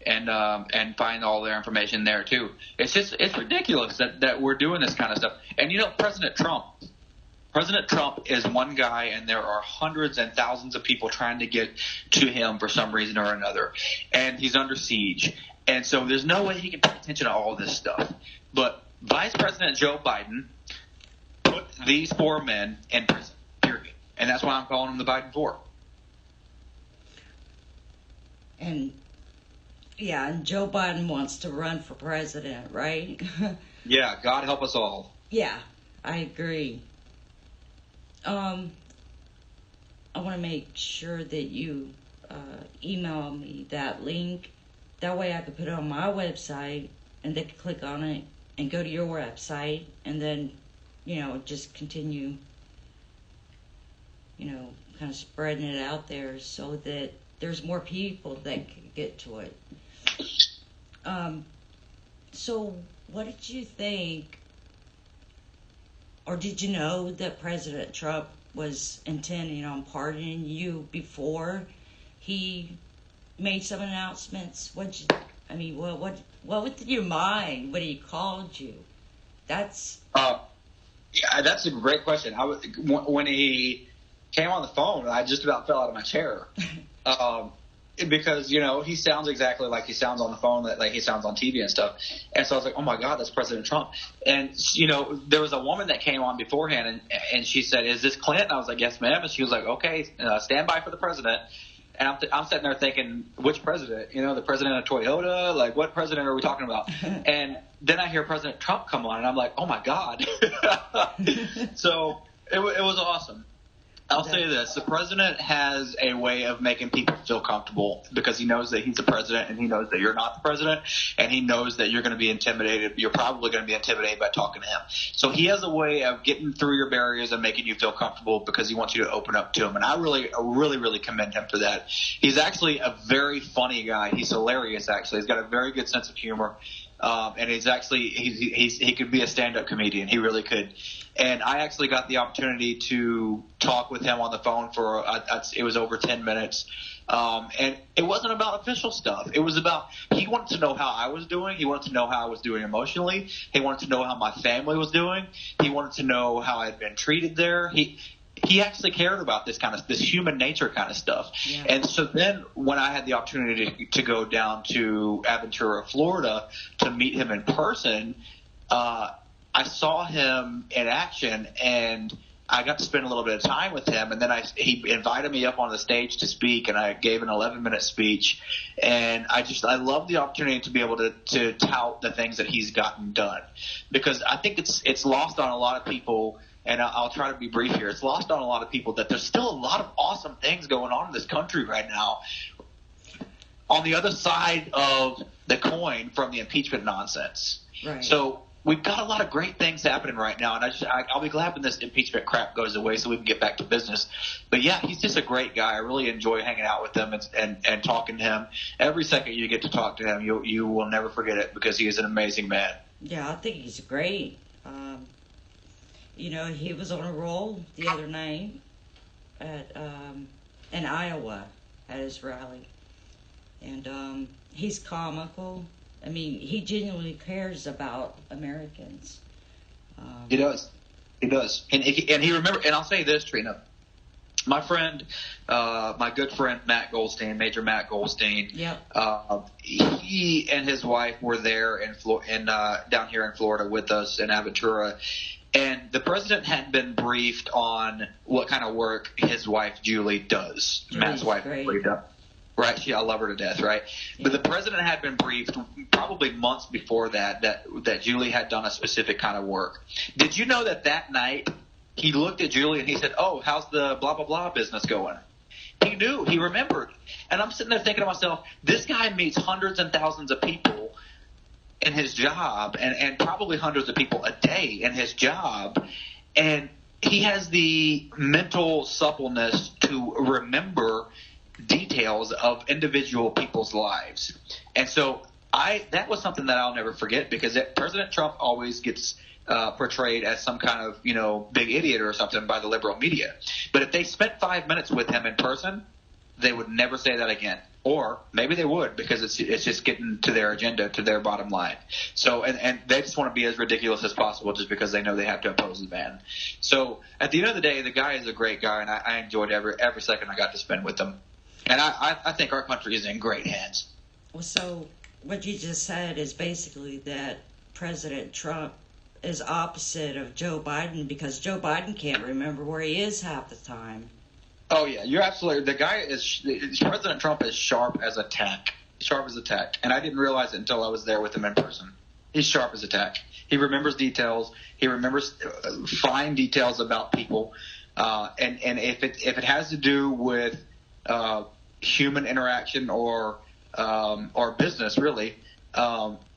Speaker 2: and find all their information there too. It's ridiculous that we're doing this kind of stuff. And President Trump is one guy, and there are hundreds and thousands of people trying to get to him for some reason or another, and he's under siege. And so there's no way he can pay attention to all this stuff. But Vice President Joe Biden put these 4 men in prison, period. And that's why I'm calling them the Biden 4.
Speaker 1: And Joe Biden wants to run for president, right?
Speaker 2: Yeah, God help us all.
Speaker 1: Yeah, I agree. I want to make sure that you email me that link. That way I can put it on my website, and they can click on it and go to your website, and then, just continue, kind of spreading it out there so that there's more people that can get to it. So what did you think, or did you know that President Trump was intending on pardoning you before he made some announcements? What was in your mind when he called you?
Speaker 2: Yeah, that's a great question. When he came on the phone, I just about fell out of my chair. Because, he sounds exactly like he sounds on the phone, like he sounds on TV and stuff. And so I was like, oh my God, that's President Trump. And, there was a woman that came on beforehand, and she said, is this Clint? And I was like, yes, ma'am. And she was like, okay, stand by for the president. And I'm sitting there thinking, which president? The president of Toyota? Like, what president are we talking about? And then I hear President Trump come on, and I'm like, oh my God. So it was awesome. I'll say this. The president has a way of making people feel comfortable because he knows that he's the president, and he knows that you're not the president, and he knows that you're going to be intimidated. You're probably going to be intimidated by talking to him. So he has a way of getting through your barriers and making you feel comfortable because he wants you to open up to him. And I really commend him for that. He's actually a very funny guy. He's hilarious, actually. He's got a very good sense of humor. And he could be a stand-up comedian. He really could. And I actually got the opportunity to talk with him on the phone for it was over 10 minutes. And it wasn't about official stuff. It was about he wanted to know how I was doing. He wanted to know how I was doing emotionally. He wanted to know how my family was doing. He wanted to know how I had been treated there. He actually cared about this human nature kind of stuff. Yeah. And so then when I had the opportunity to go down to Aventura, Florida to meet him in person, I saw him in action, and I got to spend a little bit of time with him. And then he invited me up on the stage to speak, and I gave an 11-minute speech. And I love the opportunity to be able to tout the things that he's gotten done, because I think it's lost on a lot of people. And I'll try to be brief here. It's lost on a lot of people that there's still a lot of awesome things going on in this country right now on the other side of the coin from the impeachment nonsense.
Speaker 1: Right.
Speaker 2: So we've got a lot of great things happening right now, and I'll be glad when this impeachment crap goes away so we can get back to business. But, yeah, he's just a great guy. I really enjoy hanging out with him and talking to him. Every second you get to talk to him, you will never forget it because he is an amazing man.
Speaker 1: Yeah, I think he's great. He was on a roll the other night in Iowa at his rally. And he's comical. I mean, he genuinely cares about Americans.
Speaker 2: He does. And he remember. And I'll say this, Trina. My friend, my good friend Matt Goldstein, Major Matt Goldstein.
Speaker 1: Yep.
Speaker 2: He and his wife were there down here in Florida with us in Aventura. And the president hadn't been briefed on what kind of work his wife, Julie, does. Matt's wife, Julie, does. Right? I love her to death, right? Yeah. But the president had been briefed probably months before that Julie had done a specific kind of work. Did you know that night he looked at Julie and he said, oh, how's the blah, blah, blah business going? He knew. He remembered. And I'm sitting there thinking to myself, this guy meets hundreds and thousands of people in his job, and probably hundreds of people a day in his job, and he has the mental suppleness to remember details of individual people's lives. And so that was something that I'll never forget, because President Trump always gets portrayed as some kind of big idiot or something by the liberal media. But if they spent 5 minutes with him in person, they would never say that again. Or maybe they would, because it's just getting to their agenda, to their bottom line. So and they just want to be as ridiculous as possible just because they know they have to oppose the man. So at the end of the day, the guy is a great guy, and I enjoyed every second I got to spend with him. And I think our country is in great hands.
Speaker 1: Well, so what you just said is basically that President Trump is opposite of Joe Biden, because Joe Biden can't remember where he is half the time.
Speaker 2: Oh, yeah, you're absolutely – President Trump is sharp as a tack. Sharp as a tack. And I didn't realize it until I was there with him in person. He's sharp as a tack. He remembers details. He remembers fine details about people. And if it has to do with human interaction or business, really,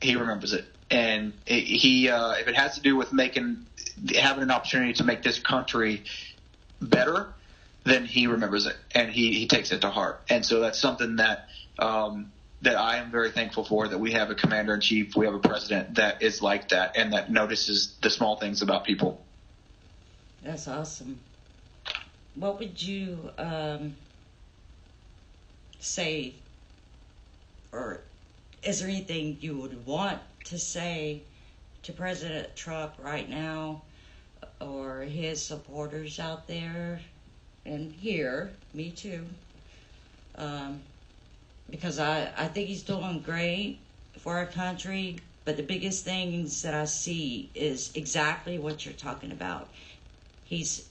Speaker 2: he remembers it. And if it has to do with having an opportunity to make this country better, then he remembers it and he takes it to heart. And so that's something that I am very thankful for, that we have a commander in chief, we have a president that is like that and that notices the small things about people.
Speaker 1: That's awesome. What would you say, or is there anything you would want to say to President Trump right now, or his supporters out there and here, me too, because I think he's doing great for our country, but the biggest things that I see is exactly what you're talking about. He's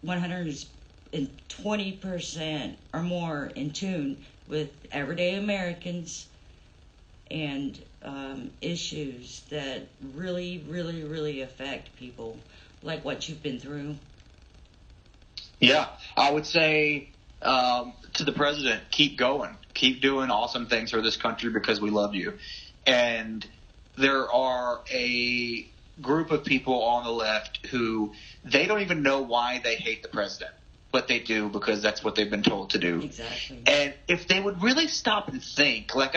Speaker 1: 120% or more in tune with everyday Americans and issues that really, really, really affect people, like what you've been through.
Speaker 2: Yeah, I would say to the president, keep going. Keep doing awesome things for this country because we love you. And there are a group of people on the left who they don't even know why they hate the president, but they do because that's what they've been told to do.
Speaker 1: Exactly.
Speaker 2: And if they would really stop and think, like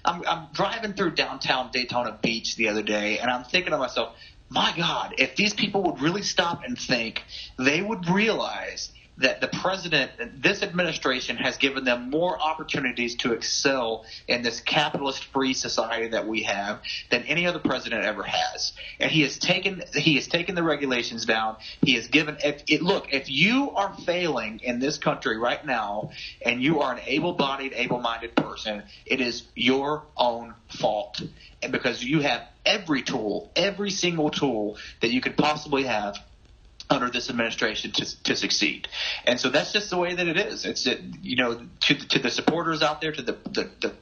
Speaker 2: I'm driving through downtown Daytona Beach the other day, and I'm thinking to myself, my God, if these people would really stop and think, they would realize that the president, this administration, has given them more opportunities to excel in this capitalist-free society that we have than any other president ever has. And he has taken the regulations down. He has given look, if you are failing in this country right now and you are an able-bodied, able-minded person, it is your own fault. And because you have every single tool that you could possibly have under this administration to succeed. And so that's just the way that it is. It's to the supporters out there, to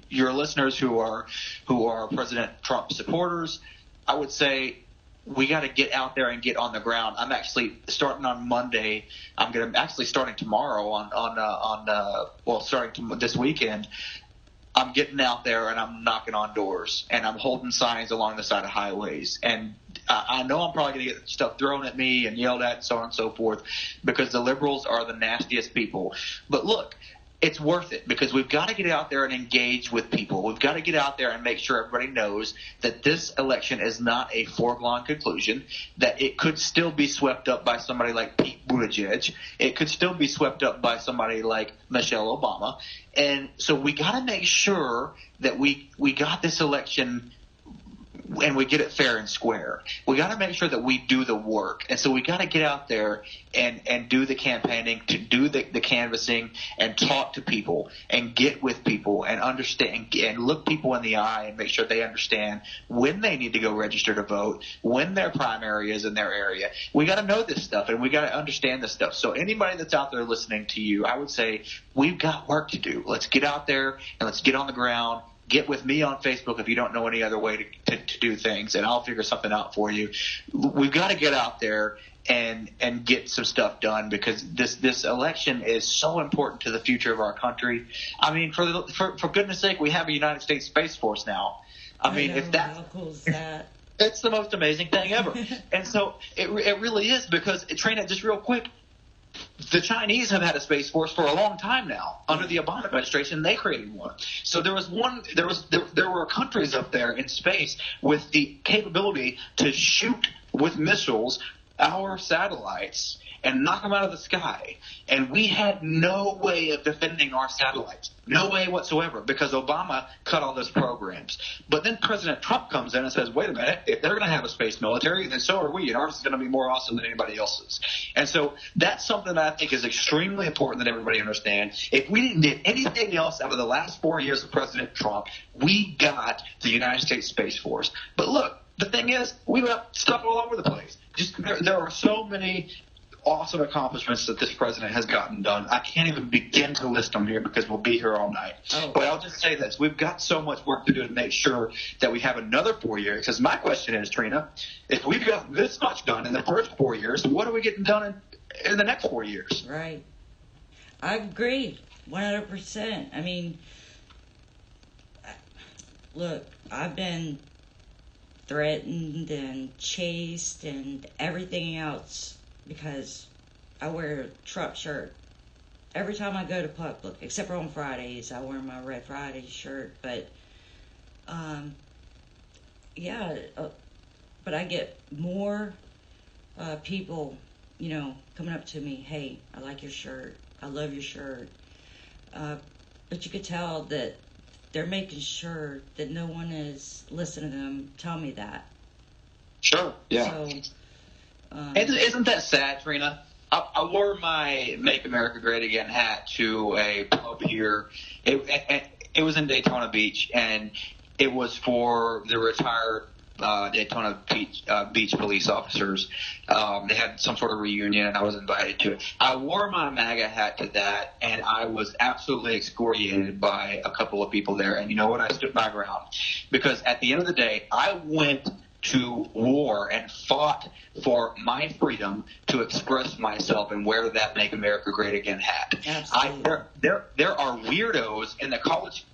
Speaker 2: your listeners who are President Trump supporters, I would say we got to get out there and get on the ground. I'm actually starting on Monday. Starting tomorrow starting this weekend. I'm getting out there and I'm knocking on doors and I'm holding signs along the side of highways. And I know I'm probably going to get stuff thrown at me and yelled at and so on and so forth because the liberals are the nastiest people. But look, it's worth it because we've got to get out there and engage with people. We've got to get out there and make sure everybody knows that this election is not a foregone conclusion, that it could still be swept up by somebody like Pete Buttigieg. It could still be swept up by somebody like Michelle Obama. And so we got to make sure that we got this election and we get it fair and square. We got to make sure that we do the work. And so we got to get out there and do the campaigning, to do the canvassing and talk to people and get with people and understand and look people in the eye and make sure they understand when they need to go register to vote, when their primary is in their area. We got to know this stuff and we got to understand this stuff. So anybody that's out there listening to you, I would say we've got work to do. Let's get out there and let's get on the ground. Get with me on Facebook if you don't know any other way to do things, and I'll figure something out for you. We've got to get out there and get some stuff done because this election is so important to the future of our country. I mean, for goodness sake, we have a United States Space Force now. I mean, if that,
Speaker 1: how cool is that?
Speaker 2: It's the most amazing thing ever. And so it really is because, Trina, just real quick, the Chinese have had a Space Force for a long time now. Under the Obama administration, they created one. So there were countries up there in space with the capability to shoot with missiles our satellites and knock them out of the sky. And we had no way of defending our satellites. No way whatsoever, because Obama cut all those programs. But then President Trump comes in and says, wait a minute, if they're going to have a space military, then so are we, and ours is going to be more awesome than anybody else's. And so that's something that I think is extremely important that everybody understand. If we didn't get anything else out of the last 4 years of President Trump, we got the United States Space Force. But look, the thing is, we got stuff all over the place. There are so many awesome accomplishments that this president has gotten done. I can't even begin to list them here because we'll be here all night. Oh. But I'll just say this. We've got so much work to do to make sure that we have another 4 years. Because my question is, Trina, if we've got this much done in the first 4 years, what are we getting done in the next 4 years.
Speaker 1: Right. I agree 100%. I mean, look, I've been threatened and chased and everything else because I wear a Trump shirt every time I go to public, except for on Fridays. I wear my Red Friday shirt, but yeah, but I get more people, coming up to me, hey, I like your shirt, I love your shirt, but you could tell that they're making sure that no one is listening to them tell me that.
Speaker 2: Sure, yeah.
Speaker 1: So,
Speaker 2: isn't that sad, Trina? I wore my Make America Great Again hat to a pub here. It was in Daytona Beach, and it was for the retired Daytona Beach police officers. They had some sort of reunion, and I was invited to it. I wore my MAGA hat to that, and I was absolutely excoriated by a couple of people there. And you know what? I stood my ground. Because at the end of the day, I went to war and fought for my freedom to express myself and wear that Make America Great Again hat.
Speaker 1: Absolutely.
Speaker 2: There are weirdos in the college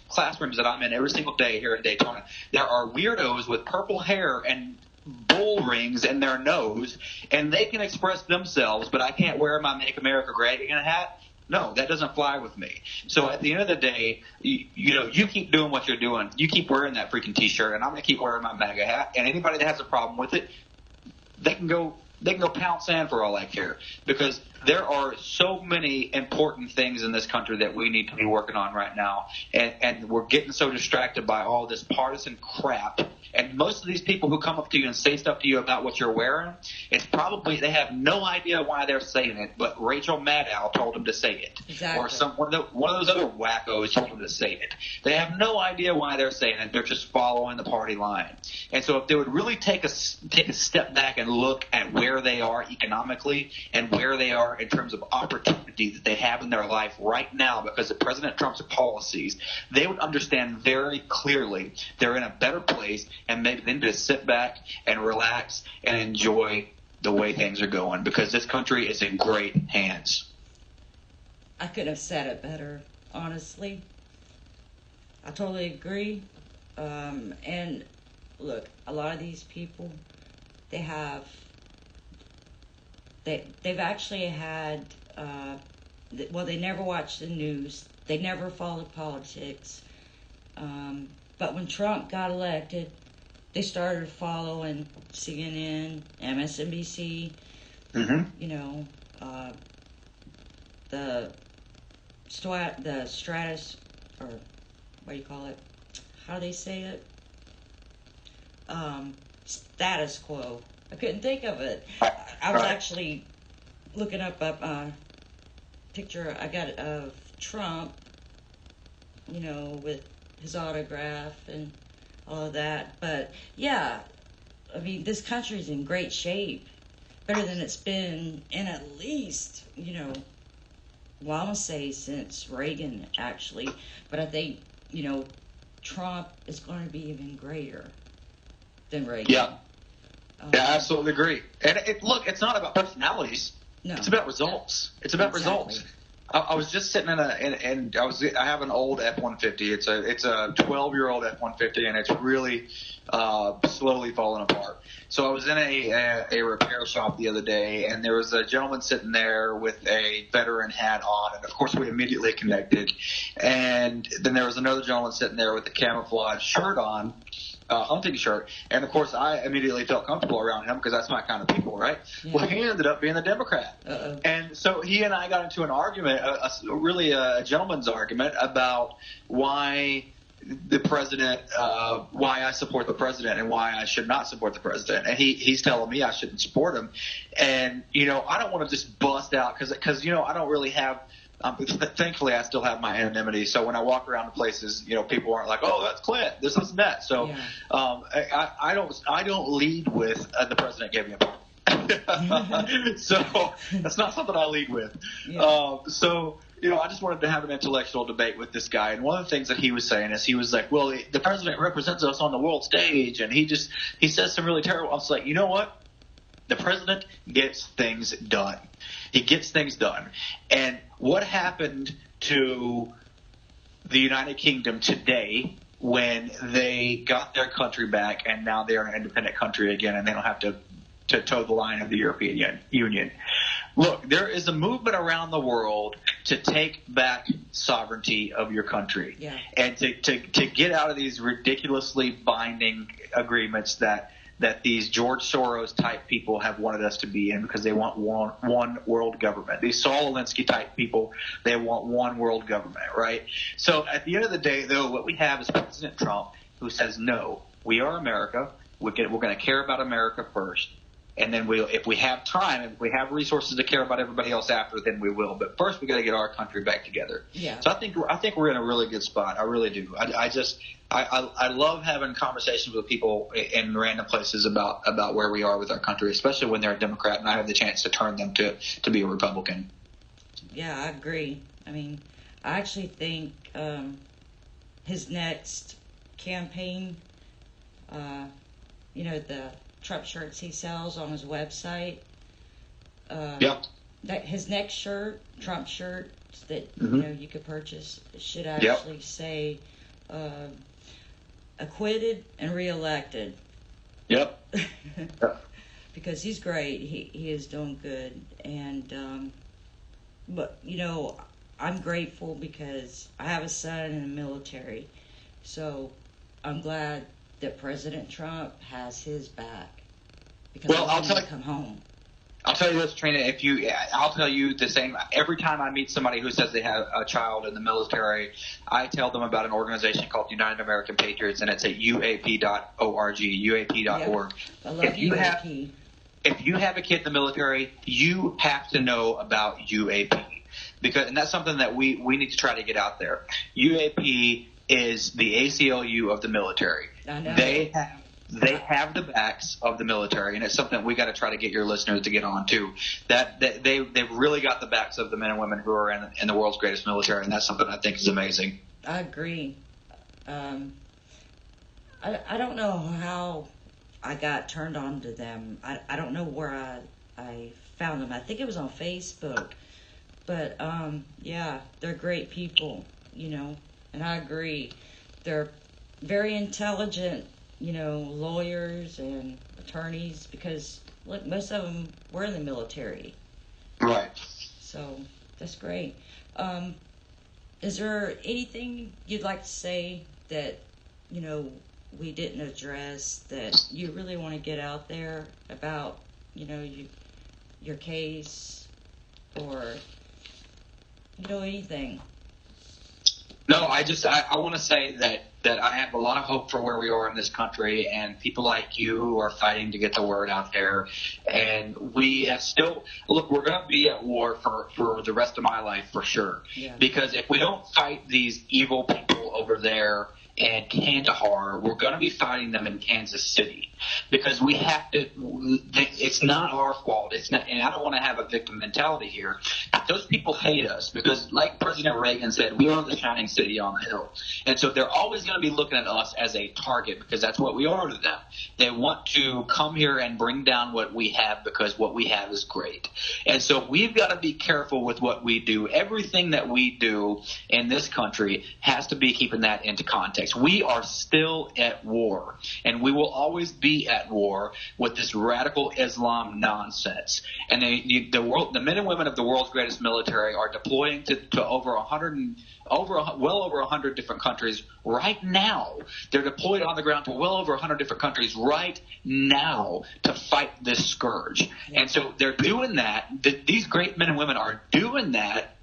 Speaker 2: classrooms that I'm in every single day here in Daytona. There are weirdos with purple hair and bull rings in their nose, and they can express themselves, but I can't wear my Make America Great Again hat. No, that doesn't fly with me. So at the end of the day, you keep doing what you're doing. You keep wearing that freaking T-shirt, and I'm going to keep wearing my MAGA hat. And anybody that has a problem with it, they can go pound sand for all I care. Because there are so many important things in this country that we need to be working on right now. And we're getting so distracted by all this partisan crap. And most of these people who come up to you and say stuff to you about what you're wearing, it's probably they have no idea why they're saying it, but Rachel Maddow told them to say it.
Speaker 1: Exactly.
Speaker 2: Or one of those other wackos told them to say it. They have no idea why they're saying it. They're just following the party line. And so if they would really take a step back and look at where they are economically and where they are in terms of opportunity that they have in their life right now because of President Trump's policies, they would understand very clearly they're in a better place, and maybe they need to sit back and relax and enjoy the way things are going, because this country is in great hands.
Speaker 1: I couldn't have said it better, honestly. I totally agree. And look, a lot of these people, they've actually had, they never watched the news. They never followed politics. But when Trump got elected, they started following CNN, MSNBC, the stratus, or what do you call it? How do they say it? Status quo. I couldn't think of it. I was actually looking up a picture I got of Trump, with his autograph and all of that. But yeah, I mean, this country's in great shape, better than it's been in at least, well, I'm gonna say since Reagan, actually. But I think, Trump is going to be even greater than Reagan.
Speaker 2: Yeah, I absolutely agree. And look, it's not about personalities.
Speaker 1: No,
Speaker 2: it's about results. It's about results. I was just sitting I have an old F-150. It's a 12-year-old F-150, and it's really slowly falling apart. So I was in a repair shop the other day, and there was a gentleman sitting there with a veteran hat on, and of course we immediately connected. And then there was another gentleman sitting there with a camouflage shirt on, hunting shirt, and of course I immediately felt comfortable around him because that's my kind of people, right? Yeah. Well, he ended up being a Democrat.
Speaker 1: Uh-oh.
Speaker 2: And so he and I got into an argument, really a gentleman's argument about why the president, why I support the president and why I should not support the president. And he's telling me I shouldn't support him. And, I don't want to just bust out because I don't really have thankfully, I still have my anonymity. So when I walk around to places, people aren't like, "Oh, that's Clint. This and that." So yeah. I don't lead with the president gave me a pardon. So that's not something I lead with. Yeah. I just wanted to have an intellectual debate with this guy. And one of the things that he was saying is he was like, "Well, the president represents us on the world stage, and he says some really terrible." I was like, you know what? The president gets things done. He gets things done. And what happened to the United Kingdom today when they got their country back and now they're an independent country again and they don't have to toe the line of the European Union? Look, there is a movement around the world to take back sovereignty of your country and to get out of these ridiculously binding agreements that these George Soros type people have wanted us to be in because they want one world government. These Saul Alinsky type people, they want one world government, right? So at the end of the day, though, what we have is President Trump who says, no, we are America. We're going to care about America first. And then if we have time, if we have resources to care about everybody else after, then we will. But first, we got to get our country back together.
Speaker 1: Yeah.
Speaker 2: So I think we're in a really good spot. I really do. I love having conversations with people in random places about where we are with our country, especially when they're a Democrat and I have the chance to turn them to be a Republican.
Speaker 1: Yeah, I agree. I mean, I actually think his next campaign, the Trump shirts he sells on his website. That his next shirt, Trump shirt that you could purchase, should actually say acquitted and reelected.
Speaker 2: Yep.
Speaker 1: Because he's great. He is doing good, and but I'm grateful because I have a son in the military, so I'm glad that President Trump has his back because I want him to come home.
Speaker 2: I'll tell you this, Trina. I'll tell you the same. Every time I meet somebody who says they have a child in the military, I tell them about an organization called United American Patriots, and it's at uap.org, uap.org.
Speaker 1: I love UAP.
Speaker 2: If you have a kid in the military, you have to know about UAP and that's something that we need to try to get out there. UAP is the ACLU of the military.
Speaker 1: I know.
Speaker 2: They have the backs of the military, and it's something we got to try to get your listeners to get on too. That they've really got the backs of the men and women who are in the world's greatest military, and that's something I think is amazing.
Speaker 1: I agree. I don't know how I got turned on to them. I don't know where I found them. I think it was on Facebook. But they're great people, and I agree. They're very intelligent, lawyers and attorneys because, look, most of them were in the military.
Speaker 2: Right.
Speaker 1: So that's great. Is there anything you'd like to say that, we didn't address that you really want to get out there about, your case or, anything?
Speaker 2: No, I want to say that I have a lot of hope for where we are in this country and people like you who are fighting to get the word out there. And we we're going to be at war for the rest of my life for sure.
Speaker 1: Yeah.
Speaker 2: Because if we don't fight these evil people over there in Kandahar, we're going to be fighting them in Kansas City because we have to. It's not our fault. It's not, and I don't want to have a victim mentality here. Those people hate us because, like President Reagan said, we are the shining city on the hill, and so they're always going to be looking at us as a target because that's what we are to them. They want to come here and bring down what we have because what we have is great, and so we've got to be careful with what we do. Everything that we do in this country has to be keeping that into context. We are still at war, and we will always be at war with this radical Islam nonsense. And the men and women of the world's greatest military are deploying to well over 100 different countries right now. They're deployed on the ground to well over 100 different countries right now to fight this scourge. And so they're doing that. These great men and women are doing that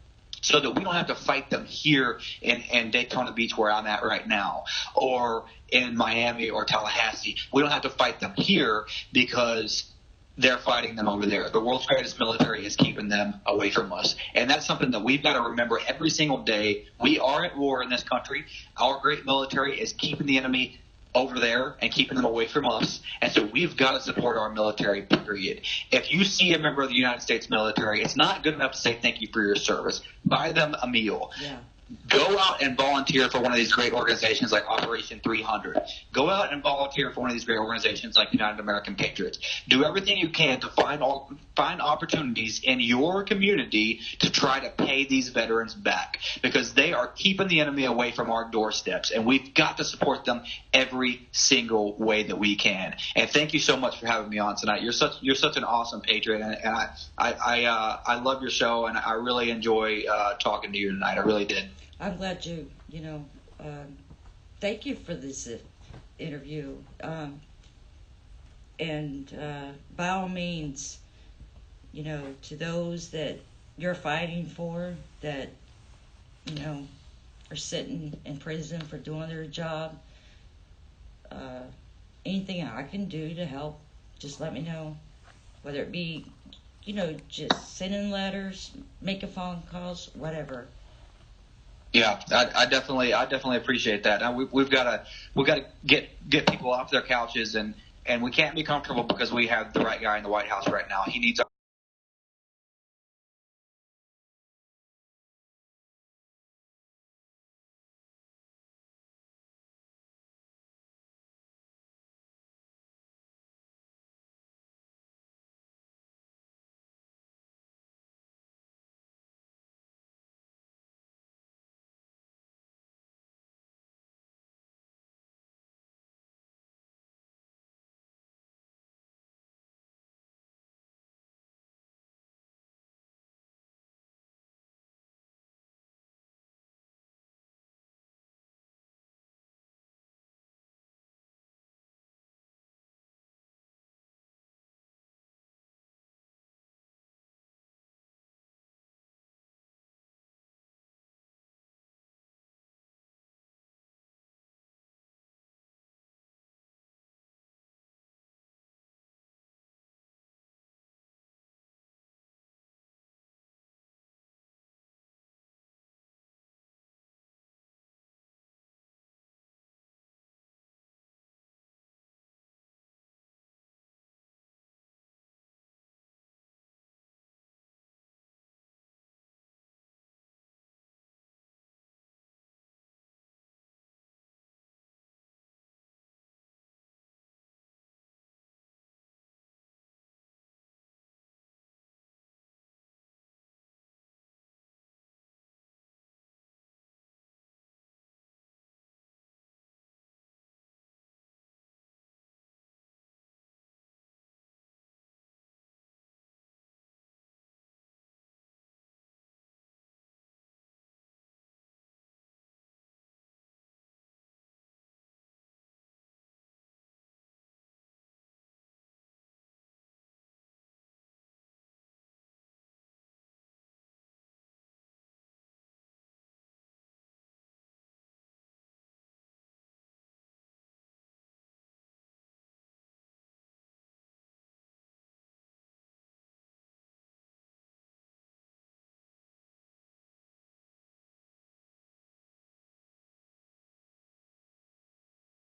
Speaker 2: so that we don't have to fight them here in Daytona Beach where I'm at right now, or in Miami or Tallahassee. We don't have to fight them here because they're fighting them over there. The world's greatest military is keeping them away from us. And that's something that we've got to remember every single day. We are at war in this country. Our great military is keeping the enemy over there and keeping them away from us. And so we've got to support our military, period. If you see a member of the United States military, it's not good enough to say thank you for your service. Buy them a meal.
Speaker 1: Yeah.
Speaker 2: Go out and volunteer for one of these great organizations like Operation 300. Go out and volunteer for one of these great organizations like United American Patriots. Do everything you can to find opportunities in your community to try to pay these veterans back, because they are keeping the enemy away from our doorsteps, and we've got to support them every single way that we can. And thank you so much for having me on tonight. You're such an awesome patriot, and I love your show, and I really enjoy talking to you tonight. I really did.
Speaker 1: I'm glad thank you for this interview. And by all means, to those that you're fighting for, that, are sitting in prison for doing their job, anything I can do to help, just let me know. Whether it be, just sending letters, making phone calls, whatever.
Speaker 2: Yeah, I definitely appreciate that. Now we've got to get people off their couches, and we can't be comfortable because we have the right guy in the White House right now. He needs our